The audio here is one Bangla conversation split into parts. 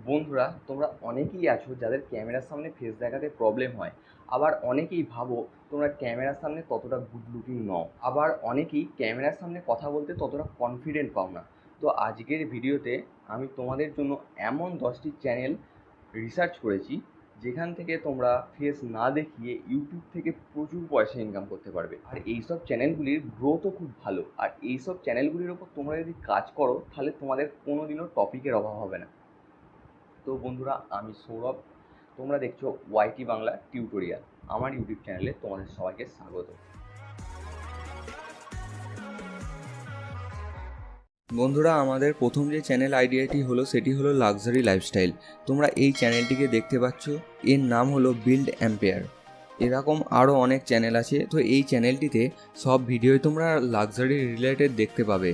বন্ধুরা, তোমরা অনেকেই আছো যাদের ক্যামেরার সামনে ফেস দেখাতে প্রবলেম হয়। আবার অনেকেই ভাবো তোমরা ক্যামেরার সামনে ততটা গুড লুকিং নও। আবার অনেকেই ক্যামেরার সামনে কথা বলতে ততটা কনফিডেন্ট পাও না। তো আজকের ভিডিওতে আমি তোমাদের জন্য এমন 10টি চ্যানেল রিসার্চ করেছি যেখান থেকে তোমরা ফেস না দেখিয়ে ইউটিউব থেকে প্রচুর পয়সা ইনকাম করতে পারবে। আর এইসব চ্যানেলগুলির গ্রোথও খুব ভালো। আর এইসব চ্যানেলগুলির ওপর তোমরা যদি কাজ করো তাহলে তোমাদের কোনোদিনও টপিকের অভাব হবে না। তো বন্ধুরা, আমি সৌরভ, তোমরা দেখছো ওয়াইটি বাংলা টিউটোরিয়াল। আমার ইউটিউব চ্যানেলে তোমাদের সবাইকে স্বাগত। বন্ধুরা, আমাদের প্রথম যে চ্যানেল আইডিয়াটি হলো সেটি হলো লাক্সারি লাইফস্টাইল। তোমরা এই চ্যানেলটিকে দেখতে পাচ্ছ, এর নাম হলো বিল্ড এম্পায়ার। এরকম আরও অনেক চ্যানেল আছে। তো এই চ্যানেলটিতে সব ভিডিওই তোমরা লাক্সারি রিলেটেড দেখতে পাবে।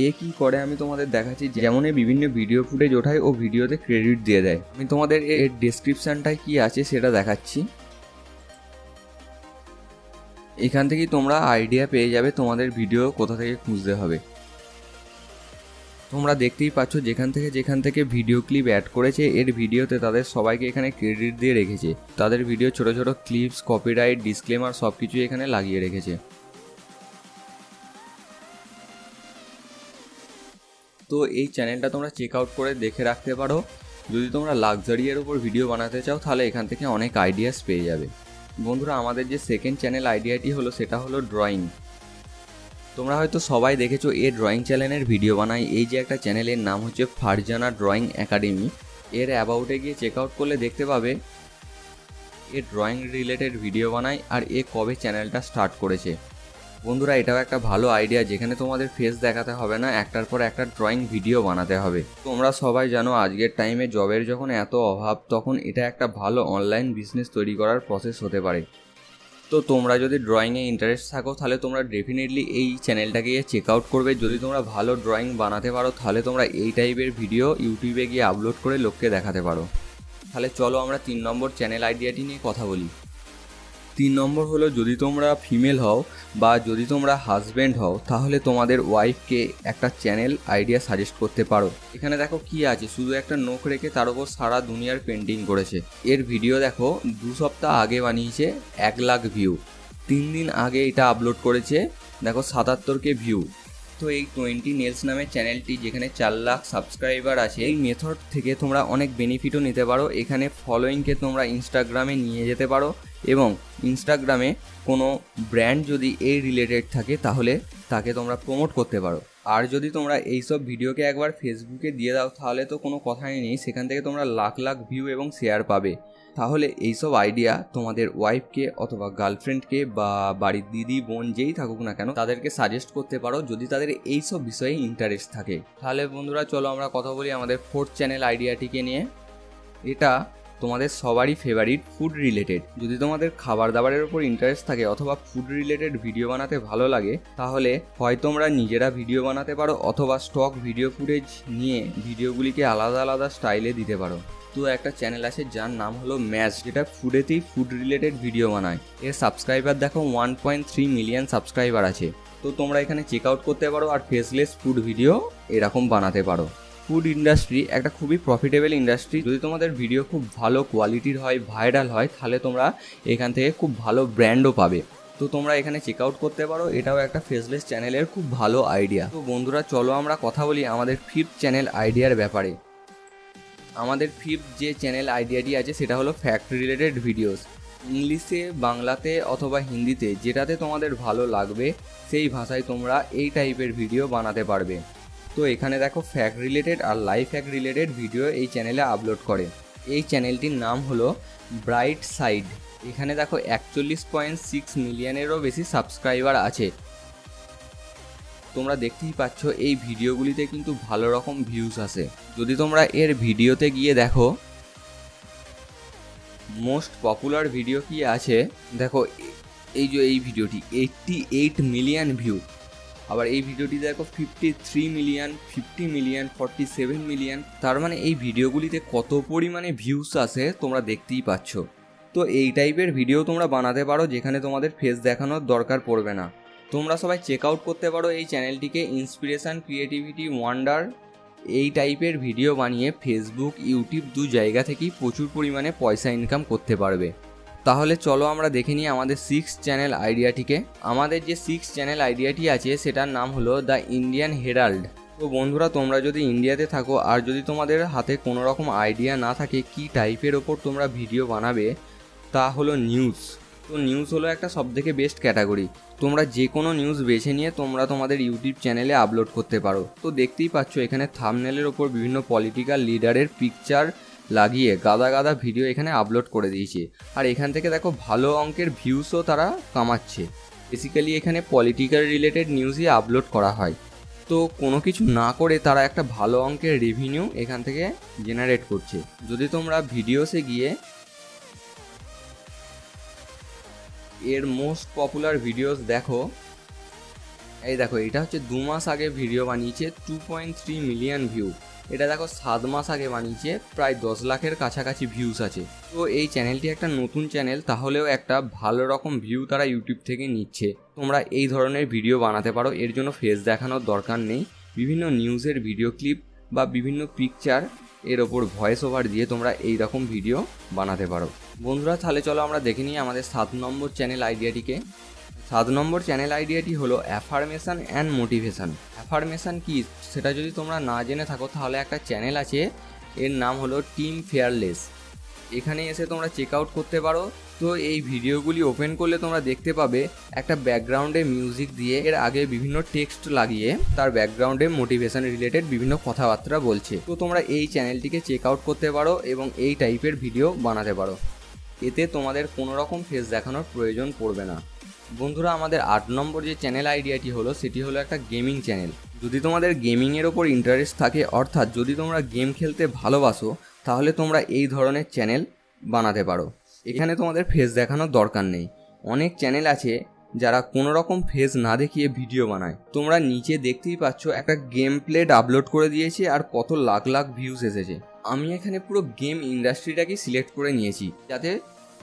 এ কি করে আমি তোমাদের দেখাচ্ছি। যেমন বিভিন্ন ভিডিও ফুটেজ ওঠায় ও ভিডিওতে ক্রেডিট দিয়ে দেয়। আমি তোমাদের এর ডেসক্রিপশানটায় কি আছে সেটা দেখাচ্ছি। এখান থেকেই তোমরা আইডিয়া পেয়ে যাবে তোমাদের ভিডিও কোথা থেকে খুঁজতে হবে। তোমরা দেখতেই পাচ্ছ যেখান থেকে ভিডিও ক্লিপ অ্যাড করেছে, এর ভিডিওতে তাদের সবাইকে এখানে ক্রেডিট দিয়ে রেখেছে। তাদের ভিডিও ছোট ছোট ক্লিপস, কপিরাইট, ডিসক্লেমার সব কিছু এখানে লাগিয়ে রেখেছে। তো এই চ্যানেলটা তোমরা চেক আউট করে দেখে রাখতে পারো। যদি তোমরা লাক্সারির উপর ভিডিও বানাতে চাও তাহলে এখান থেকে অনেক আইডিয়াস পেয়ে যাবে। বন্ধুরা, আমাদের যে সেকেন্ড চ্যানেল আইডিয়াটি হলো সেটা হলো ড্রয়িং। তোমরা হয়তো সবাই দেখেছো এর ড্রয়িং চ্যানেলের ভিডিও বানায়। এই যে একটা চ্যানেলের নাম হচ্ছে ফারজানা ড্রয়িং একাডেমি। এর অ্যাবাউটে গিয়ে চেক আউট করলে দেখতে পাবে এ ড্রয়িং রিলেটেড ভিডিও বানায় আর এ কবে চ্যানেলটা স্টার্ট করেছে। বন্ধুরা, এটাও একটা ভালো আইডিয়া, যেখানে তোমাদের ফেস দেখাতে হবে না, একটার পর একটা ড্রয়িং ভিডিও বানাতে হবে। তোমরা সবাই জানো আজকের টাইমে জবের যখন এত অভাব, তখন এটা একটা ভালো অনলাইন বিজনেস তৈরি করার প্রসেস হতে পারে। তো তোমরা যদি ড্রয়িংয়ে ইন্টারেস্ট থাকো তাহলে তোমরা ডেফিনেটলি এই চ্যানেলটাকে চেক আউট করবে। যদি তোমরা ভালো ড্রয়িং বানাতে পারো তাহলে তোমরা এই টাইপের ভিডিও ইউটিউবে গিয়ে আপলোড করে লোককে দেখাতে পারো। তাহলে চলো আমরা 3 নম্বর চ্যানেল আইডিয়াটি নিয়ে কথা বলি। 3 নম্বর হলো, যদি তোমরা ফিমেল হও বা যদি তোমরা হাজব্যান্ড হও তাহলে তোমাদের ওয়াইফকে একটা চ্যানেল আইডিয়া সাজেস্ট করতে পারো। এখানে দেখো কি আছে, শুধু একটা নোক রেখে তার উপর সারা দুনিয়ার পেন্টিং করেছে। এর ভিডিও দেখো 2 সপ্তাহ আগে বানিয়েছে, 1 লাখ ভিউ। 3 দিন আগে এটা আপলোড করেছে, দেখো 77K ভিউ। তো এই 20 নেলস নামের চ্যানেলটি, যেখানে 4 লাখ সাবস্ক্রাইবার আছে, এই মেথড থেকে তোমরা অনেক বেনিফিটও নিতে পারো। এখানে ফলোয়িংকে তোমরা ইনস্টাগ্রামে নিয়ে যেতে পারো এবং ইনস্টাগ্রামে কোনো ব্র্যান্ড যদি এই রিলেটেড থাকে তাহলে তাকে তোমরা প্রমোট করতে পারো। আর যদি তোমরা এইসব ভিডিওকে একবার ফেসবুকে দিয়ে দাও তাহলে তো কোনো কথাই নেই, সেখান থেকে তোমরা লাখ লাখ ভিউ এবং শেয়ার পাবে। তাহলে এইসব আইডিয়া তোমাদের ওয়াইফকে অথবা গার্লফ্রেন্ডকে বা বাড়ির দিদি বোন যেই থাকুক না কেন তাদেরকে সাজেস্ট করতে পারো, যদি তাদের এইসব বিষয়ে ইন্টারেস্ট থাকে। তাহলে বন্ধুরা, চলো আমরা কথা বলি আমাদের 4th চ্যানেল আইডিয়াটিকে নিয়ে। এটা তোমাদের সবারই ফেভারিট, ফুড রিলেটেড। যদি তোমাদের খাবার দাবারের উপর ইন্টারেস্ট থাকে অথবা ফুড রিলেটেড ভিডিও বানাতে ভালো লাগে, তাহলে হয় তোমরা নিজেরা ভিডিও বানাতে পারো অথবা স্টক ভিডিও ফুটেজ নিয়ে ভিডিওগুলিকে আলাদা আলাদা স্টাইলে দিতে পারো। তো একটা চ্যানেল আছে যার নাম হলো ম্যাচ, যেটা ফুডেতেই ফুড রিলেটেড ভিডিও বানায়। এর সাবস্ক্রাইবার দেখো 1.3 মিলিয়ন সাবস্ক্রাইবার আছে। তো তোমরা এখানে চেক আউট করতে পারো আর ফেসলেস ফুড ভিডিও এরকম বানাতে পারো। ফুড ইন্ডাস্ট্রি একটা খুবই প্রফিটেবল ইন্ডাস্ট্রি। যদি তোমাদের ভিডিও খুব ভালো কোয়ালিটির হয়, ভাইরাল হয়, তাহলে তোমরা এখান থেকে খুব ভালো ব্র্যান্ডও পাবে। তো তোমরা এখানে চেক আউট করতে পারো। এটাও একটা ফেসলেস চ্যানেলের খুব ভালো আইডিয়া। তো বন্ধুরা, চলো আমরা কথা বলি আমাদের 5th চ্যানেল আইডিয়ার ব্যাপারে। আমাদের 5th যে চ্যানেল আইডিয়াটি আছে সেটা হলো ফ্যাক্ট রিলেটেড ভিডিওস। ইংলিশে, বাংলাতে অথবা হিন্দিতে, যেটাতে তোমাদের ভালো লাগবে সেই ভাষায় তোমরা এই টাইপের ভিডিও বানাতে পারবে। তো এখানে দেখো ফ্যাক্ট রিলেটেড আর লাইফ হ্যাক রিলেটেড ভিডিও এই চ্যানেলে আপলোড করে। এই চ্যানেলটির নাম হলো ব্রাইট সাইড। এখানে দেখো 41.6 মিলিয়নেরও বেশি সাবস্ক্রাইবার আছে। তোমরা দেখতেই পাচ্ছ এই ভিডিওগুলিতে কিন্তু ভালো রকম ভিউজ আসে। যদি তোমরা এর ভিডিওতে গিয়ে দেখো মোস্ট পপুলার ভিডিও কি আছে, দেখো এই যে এই ভিডিওটি 88 মিলিয়ন ভিউ। আবার এই ভিডিওটি দেখো 53 মিলিয়ন, 50 মিলিয়ন, 47 মিলিয়ন। তার মানে এই ভিডিওগুলিতে কত পরিমাণে ভিউস আসে তোমরা দেখতেই পাচ্ছ। তো এই টাইপের ভিডিও তোমরা বানাতে পারো যেখানে তোমাদের ফেস দেখানোর দরকার পড়বে না। তোমরা সবাই চেক আউট করতে পারো এই চ্যানেলটিকে, ইন্সপিরেশন ক্রিয়েটিভিটি ওয়ান্ডার এই টাইপের ভিডিও বানিয়ে ফেসবুক, ইউটিউব দু জায়গা থেকেই প্রচুর পরিমাণে পয়সা ইনকাম করতে পারবে। তাহলে চলো আমরা দেখে নিই আমাদের 6 চ্যানেল আইডিয়াটিকে। আমাদের যে 6 চ্যানেল আইডিয়াটি আছে সেটার নাম হলো দ্য ইন্ডিয়ান হেরাল্ড। তো বন্ধুরা, তোমরা যদি ইন্ডিয়াতে থাকো আর যদি তোমাদের হাতে কোনো রকম আইডিয়া না থাকে কি টাইপের ওপর তোমরা ভিডিও বানাবে, তা হলো নিউজ। তো নিউজ হলো একটা সবথেকে বেস্ট ক্যাটাগরি। তোমরা যে কোনো নিউজ বেছে নিয়ে তোমরা তোমাদের ইউটিউব চ্যানেলে আপলোড করতে পারো। তো দেখতেই পাচ্ছ এখানে থাম্বনেলের ওপর বিভিন্ন পলিটিক্যাল লিডারের পিকচার লাগিয়ে গাদা গাদা ভিডিও এখানে আপলোড করে দিয়েছে। আর এখান থেকে দেখো ভালো অঙ্কের ভিউসও তারা কামাচ্ছে। বেসিক্যালি এখানে পলিটিক্যাল রিলেটেড নিউজই আপলোড করা হয়। তো কোনো কিছু না করে তারা একটা ভালো অঙ্কের রেভিনিউ এখান থেকে জেনারেট করছে। যদি তোমরা ভিডিওসে গিয়ে এর মোস্ট পপুলার ভিডিওস দেখো, এই দেখো এটা হচ্ছে 2 মাস আগে ভিডিও বানিয়েছে 2.3 মিলিয়ন ভিউ। এটা দেখো 7 মাস আগে বানিয়েছে প্রায় 10 লাখের কাছাকাছি ভিউস আছে। তো এই চ্যানেলটি একটা নতুন চ্যানেল, তাহলেও একটা ভালো রকম ভিউ তারা ইউটিউব থেকে নিচ্ছে। তোমরা এই ধরনের ভিডিও বানাতে পারো, এর জন্য ফেস দেখানোর দরকার নেই। বিভিন্ন নিউজের ভিডিও ক্লিপ বা বিভিন্ন পিকচার এর ওপর ভয়েস ওভার দিয়ে তোমরা এই রকম ভিডিও বানাতে পারো। বন্ধুরা, তাহলে চলো আমরা দেখে নিই আমাদের 7 নম্বর চ্যানেল আইডিয়াটিকে। 7 নম্বর চ্যানেল আইডিয়াটি হলো অ্যাফার্মেশন অ্যান্ড মোটিভেশন। অ্যাফার্মেশন কি সেটা যদি তোমরা না জেনে থাকো, তাহলে একটা চ্যানেল আছে, এর নাম হলো টিম ফেয়ারলেস। এখানে এসে তোমরা চেক আউট করতে পারো। তো এই ভিডিওগুলি ওপেন করলে তোমরা দেখতে পাবে একটা ব্যাকগ্রাউন্ডে মিউজিক দিয়ে এর আগে বিভিন্ন টেক্সট লাগিয়ে তার ব্যাকগ্রাউন্ডে মোটিভেশন রিলেটেড বিভিন্ন কথাবার্তা বলছে। তো তোমরা এই চ্যানেলটিকে চেক আউট করতে পারো এবং এই টাইপের ভিডিও বানাতে পারো। এতে তোমাদের কোনো রকম ফেস দেখানোর প্রয়োজন পড়বে না। বন্ধুরা, আমাদের 8 নম্বর যে চ্যানেল আইডিয়াটি হলো সেটি হলো একটা গেমিং চ্যানেল। যদি তোমাদের গেমিংয়ের ওপর ইন্টারেস্ট থাকে, অর্থাৎ যদি তোমরা গেম খেলতে ভালোবাসো, তাহলে তোমরা এই ধরনের চ্যানেল বানাতে পারো। এখানে তোমাদের ফেস দেখানোর দরকার নেই। অনেক চ্যানেল আছে যারা কোনো রকম ফেস না দেখিয়ে ভিডিও বানায়। তোমরা নিচে দেখতেই পাচ্ছ একটা গেম প্লেট আপলোড করে দিয়েছে আর কত লাখ লাখ ভিউস এসেছে। আমি এখানে পুরো গেম ইন্ডাস্ট্রিটাকেই সিলেক্ট করে নিয়েছি যাতে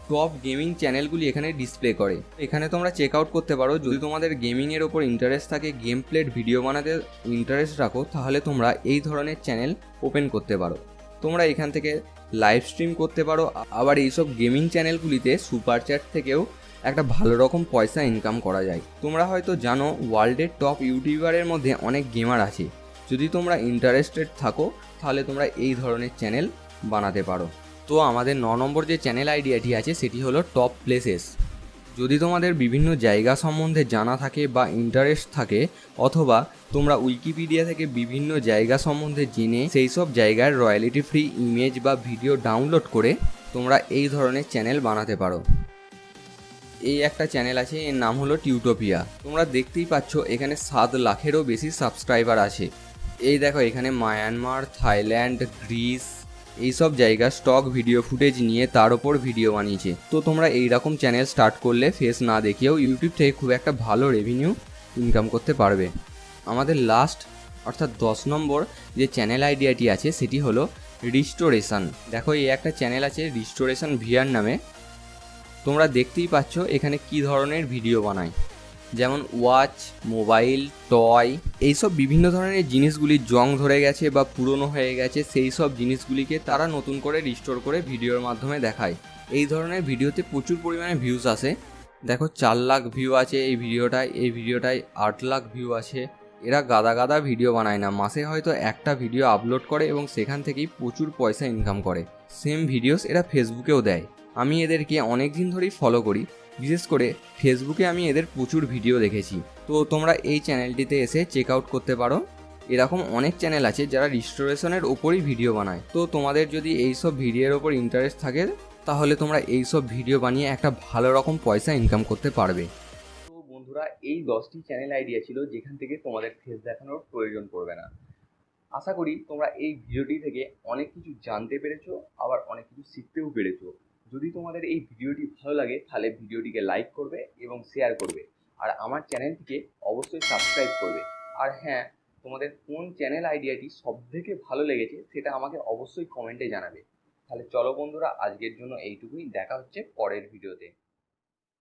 টপ গেমিং চ্যানেলগুলি এখানে ডিসপ্লে করে। এখানে তোমরা চেক আউট করতে পারো। যদি তোমাদের গেমিংয়ের ওপর ইন্টারেস্ট থাকে, গেম প্লেট ভিডিও বানাতে ইন্টারেস্ট রাখো, তাহলে তোমরা এই ধরনের চ্যানেল ওপেন করতে পারো। তোমরা এখান থেকে লাইভ স্ট্রিম করতে পারো। আবার এইসব গেমিং চ্যানেলগুলিতে সুপার চ্যাট থেকেও একটা ভালো রকম পয়সা ইনকাম করা যায়। তোমরা হয়তো জানো ওয়ার্ল্ডের টপ ইউটিউবারের মধ্যে অনেক গেমার আছে। যদি তোমরা ইন্টারেস্টেড থাকো, তাহলে তোমরা এই ধরনের চ্যানেল বানাতে পারো। তো আমাদের 9 নম্বর যে চ্যানেল আইডিয়াটি আছে সেটি হলো টপ প্লেসেস। যদি তোমাদের বিভিন্ন জায়গা সম্বন্ধে জানা থাকে বা ইন্টারেস্ট থাকে, অথবা তোমরা উইকিপিডিয়া থেকে বিভিন্ন জায়গা সম্বন্ধে জেনে সেই সব জায়গার রয়্যালিটি ফ্রি ইমেজ বা ভিডিও ডাউনলোড করে তোমরা এই ধরনের চ্যানেল বানাতে পারো। এই একটা চ্যানেল আছে, এর নাম হলো টিউটোপিয়া। তোমরা দেখতেই পাচ্ছ এখানে 7 লাখেরও বেশি সাবস্ক্রাইবার আছে। এই দেখো এখানে মায়ানমার, থাইল্যান্ড, গ্রিস এইসব জায়গা স্টক ভিডিও ফুটেজ নিয়ে তার ওপর ভিডিও বানিয়েছে। তো তোমরা এইরকম চ্যানেল স্টার্ট করলে ফেস না দেখিয়েও ইউটিউব থেকে খুব একটা ভালো রেভিনিউ ইনকাম করতে পারবে। আমাদের লাস্ট অর্থাৎ 10 নম্বর যে চ্যানেল আইডিয়াটি আছে সেটি হলো রিস্টোরেশন। দেখো এই একটা চ্যানেল আছে রিস্টোরেশন ভিআর নামে। তোমরা দেখতেই পাচ্ছ এখানে কি ধরনের ভিডিও বানায়, যেমন ওয়াচ, মোবাইল, টয়, এইসব বিভিন্ন ধরনের জিনিসগুলি জং ধরে গেছে বা পুরনো হয়ে গেছে, সেই সব জিনিসগুলিকে তারা নতুন করে রিস্টোর করে ভিডিওর মাধ্যমে দেখায়। এই ধরনের ভিডিওতে প্রচুর পরিমাণে ভিউজ আসে। দেখো 4 লাখ ভিউ আছে এই ভিডিওটায় 8 লাখ ভিউ আছে। এরা গাদা গাদা ভিডিও বানায় না, মাসে হয়তো একটা ভিডিও আপলোড করে এবং সেখান থেকেই প্রচুর পয়সা ইনকাম করে। সেম ভিডিওস এরা ফেসবুকেও দেয়। আমি এদেরকে অনেক দিন ধরেই ফলো করি, বিশেষ করে ফেসবুকে আমি এদের প্রচুর ভিডিও দেখেছি। তো তোমরা এই চ্যানেলটিতে এসে চেক আউট করতে পারো। এরকম অনেক চ্যানেল আছে যারা রিস্টোরেশনের ওপরই ভিডিও বানায়। তো তোমাদের যদি এইসব ভিডিওর ওপর ইন্টারেস্ট থাকে, তাহলে তোমরা এইসব ভিডিও বানিয়ে একটা ভালো রকম পয়সা ইনকাম করতে পারবে। তো বন্ধুরা, এই 10টি চ্যানেল আইডিয়া ছিল যেখান থেকে তোমাদের ফেস দেখানোর প্রয়োজন পড়বে না। আশা করি তোমরা এই ভিডিওটি থেকে অনেক কিছু জানতে পেরেছো, আবার অনেক কিছু শিখতেও পেরেছো। যদি তোমাদের এই ভিডিওটি ভালো লাগে তাহলে ভিডিওটিকে লাইক করবে এবং শেয়ার করবে, আর আমার চ্যানেলটিকে অবশ্যই সাবস্ক্রাইব করবে। আর হ্যাঁ, তোমাদের কোন চ্যানেল আইডিয়াটি সবথেকে ভালো লেগেছে সেটা আমাকে অবশ্যই কমেন্টে জানাবে। তাহলে চলো বন্ধুরা, আজকের জন্য এইটুকুই। দেখা হচ্ছে পরের ভিডিওতে।